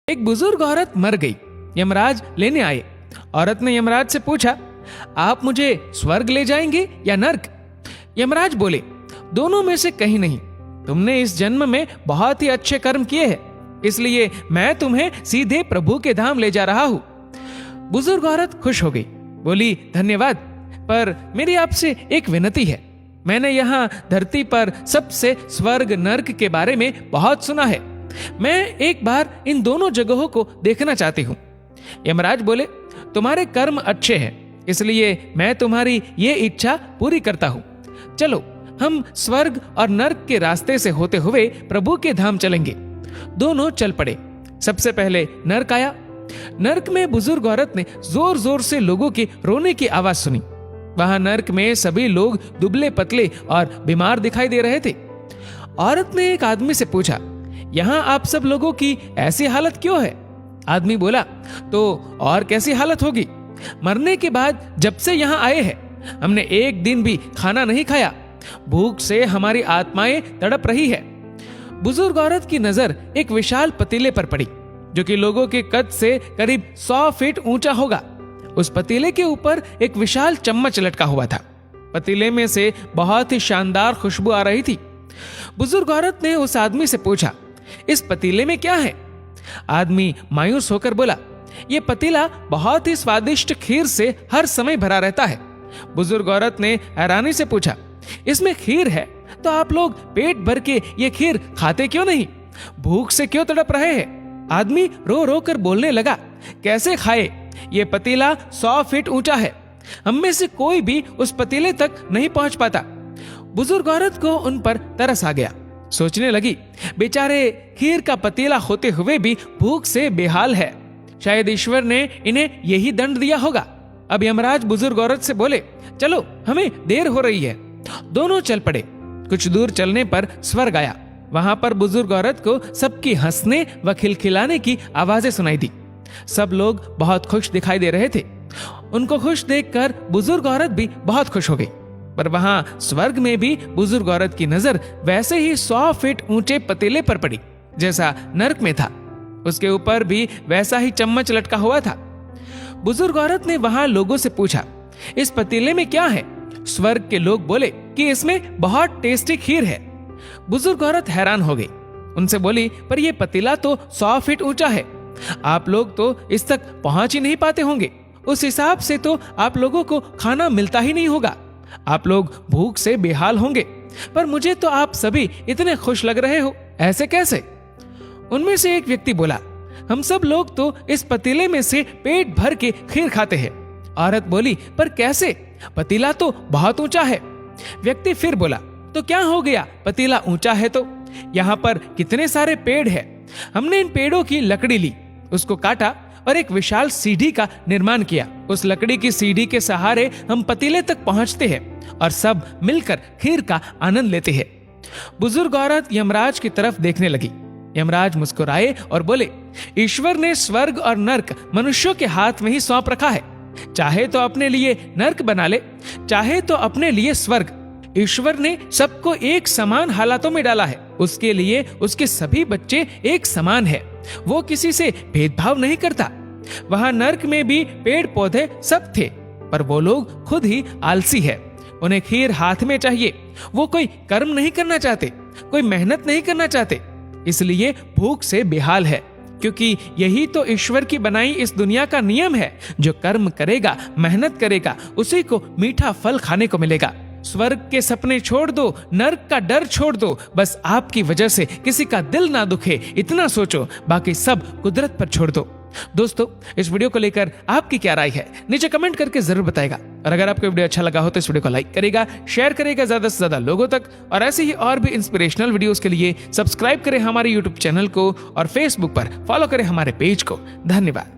एक बुजुर्ग औरत मर गई। यमराज लेने आए। औरत ने यमराज से पूछा, आप मुझे स्वर्ग ले जाएंगे या नर्क? यमराज बोले, दोनों में से कहीं नहीं। तुमने इस जन्म में बहुत ही अच्छे कर्म किए हैं, इसलिए मैं तुम्हें सीधे प्रभु के धाम ले जा रहा हूं। बुजुर्ग औरत खुश हो गई, बोली, धन्यवाद, पर मेरी आपसे एक विनती है। मैंने यहाँ धरती पर सबसे स्वर्ग नर्क के बारे में बहुत सुना है। मैं एक बार इन दोनों जगहों को देखना चाहती हूँ। यमराज बोले, तुम्हारे कर्म अच्छे हैं, इसलिए मैं तुम्हारी ये इच्छा पूरी करता हूँ। चलो हम स्वर्ग और नर्क के रास्ते से होते हुए प्रभु के धाम चलेंगे। दोनों चल पड़े। सबसे पहले नर्क आया। नर्क में बुजुर्ग औरत ने जोर जोर से लोगों की रोने की आवाज सुनी। वहां नर्क में सभी लोग दुबले पतले और बीमार दिखाई दे रहे थे। औरत ने एक आदमी से पूछा, यहाँ आप सब लोगों की ऐसी हालत क्यों है? आदमी बोला, तो और कैसी हालत होगी? मरने के बाद जब से यहाँ आए हैं हमने एक दिन भी खाना नहीं खाया। भूख से हमारी आत्माएं तड़प रही है। बुजुर्ग औरत की नजर एक विशाल पतीले पर पड़ी, जो कि लोगों के कद से करीब 100 फीट ऊंचा होगा। उस पतीले के ऊपर एक विशाल चम्मच लटका हुआ था। पतीले में से बहुत ही शानदार खुशबू आ रही थी। बुजुर्ग औरत ने उस आदमी से पूछा, इस पतीले में क्या है? आदमी मायूस होकर बोला, यह पतीला बहुत ही स्वादिष्ट खीर से हर समय भरा रहता है। बुजुर्ग औरत ने हैरानी से पूछा, इसमें खीर है तो आप लोग पेट भर के ये खीर खाते क्यों नहीं? भूख से क्यों तड़प रहे हैं? आदमी रो रो कर बोलने लगा, कैसे खाए? ये पतीला 100 फीट ऊंचा है, हम में से कोई भी उस पतीले तक नहीं पहुंच पाता। बुजुर्ग औरत को उन पर तरस आ गया। सोचने लगी, बेचारे खीर का पतीला होते हुए भी भूख से बेहाल है। शायद ईश्वर ने इन्हें यही दंड दिया होगा। अब यमराज बुजुर्ग औरत से बोले, चलो हमें देर हो रही है। दोनों चल पड़े। कुछ दूर चलने पर स्वर्ग आया। वहां पर बुजुर्ग औरत को सबकी हंसने व खिलखिलाने की आवाजें सुनाई दी। सब लोग बहुत खुश दिखाई दे रहे थे। उनको खुश देखकर बुजुर्ग औरत भी बहुत खुश हो गई। पर वहां स्वर्ग में भी बुजुर्ग औरत की नजर वैसे ही 100 फीट ऊंचे पतीले पर पड़ी जैसा नर्क में था। उसके ऊपर भी वैसा ही चम्मच लटका हुआ था। बुजुर्ग औरत ने वहां लोगों से पूछा, इस पतीले में क्या है? स्वर्ग के लोग बोले कि इसमें बहुत टेस्टी खीर है। बुजुर्ग औरत हैरान हो गई। उनसे बोली, पर यह पतीला तो 100 फीट ऊंचा है, आप लोग तो इस तक पहुंच ही नहीं पाते होंगे। उस हिसाब से तो आप लोगों को खाना मिलता ही नहीं होगा। आप लोग भूख से बेहाल होंगे। पर मुझे तो आप सभी इतने खुश लग रहे हो, ऐसे कैसे? उनमें से एक व्यक्ति बोला, हम सब लोग तो इस पतीले में से पेट भर के खीर खाते हैं। औरत बोली, पर कैसे? पतीला तो बहुत ऊंचा है। व्यक्ति फिर बोला, तो क्या हो गया? पतीला ऊंचा है तो यहाँ पर कितने सारे पेड़ हैं। हमने इन पेड़ों की लकड़ी ली, उसको काटा और एक विशाल सीढ़ी का निर्माण किया। उस लकड़ी की सीढ़ी के सहारे हम पतीले तक पहुंचते हैं और सब मिलकर खीर का आनंद लेते हैं। बुजुर्ग औरत यमराज की तरफ देखने लगी। यमराज मुस्कुराए और बोले, ईश्वर ने स्वर्ग और नर्क मनुष्यों के हाथ में ही सौंप रखा है। चाहे तो अपने लिए नर्क बना ले, चाहे तो अपने लिए स्वर्ग। ईश्वर ने सबको एक समान हालातों में डाला है। उसके लिए उसके सभी बच्चे एक समान है। वो किसी से भेदभाव नहीं करता। वहां नर्क में भी पेड़ पौधे सब थे, पर वो लोग खुद ही आलसी है। उन्हें खीर हाथ में चाहिए। वो कोई कर्म नहीं करना चाहते, कोई मेहनत नहीं करना चाहते, इसलिए भूख से बेहाल है। क्योंकि यही तो ईश्वर की बनाई इस दुनिया का नियम है। जो कर्म करेगा, मेहनत करेगा, उसी को मीठा फल खाने को मिलेगा। स्वर्ग के सपने छोड़ दो, नर्क का डर छोड़ दो। बस आपकी वजह से किसी का दिल ना दुखे, इतना सोचो। बाकी सब कुदरत पर छोड़ दो। दोस्तों, इस वीडियो को लेकर आपकी क्या राय है नीचे कमेंट करके जरूर बताएगा। और अगर आपको वीडियो अच्छा लगा हो तो इस वीडियो को लाइक करेगा, शेयर करेगा ज्यादा से ज्यादा लोगों तक। और ऐसे ही और भी इंस्पिरेशनल वीडियोस के लिए सब्सक्राइब करें हमारे यूट्यूब चैनल को और फेसबुक पर फॉलो करें हमारे पेज को। धन्यवाद।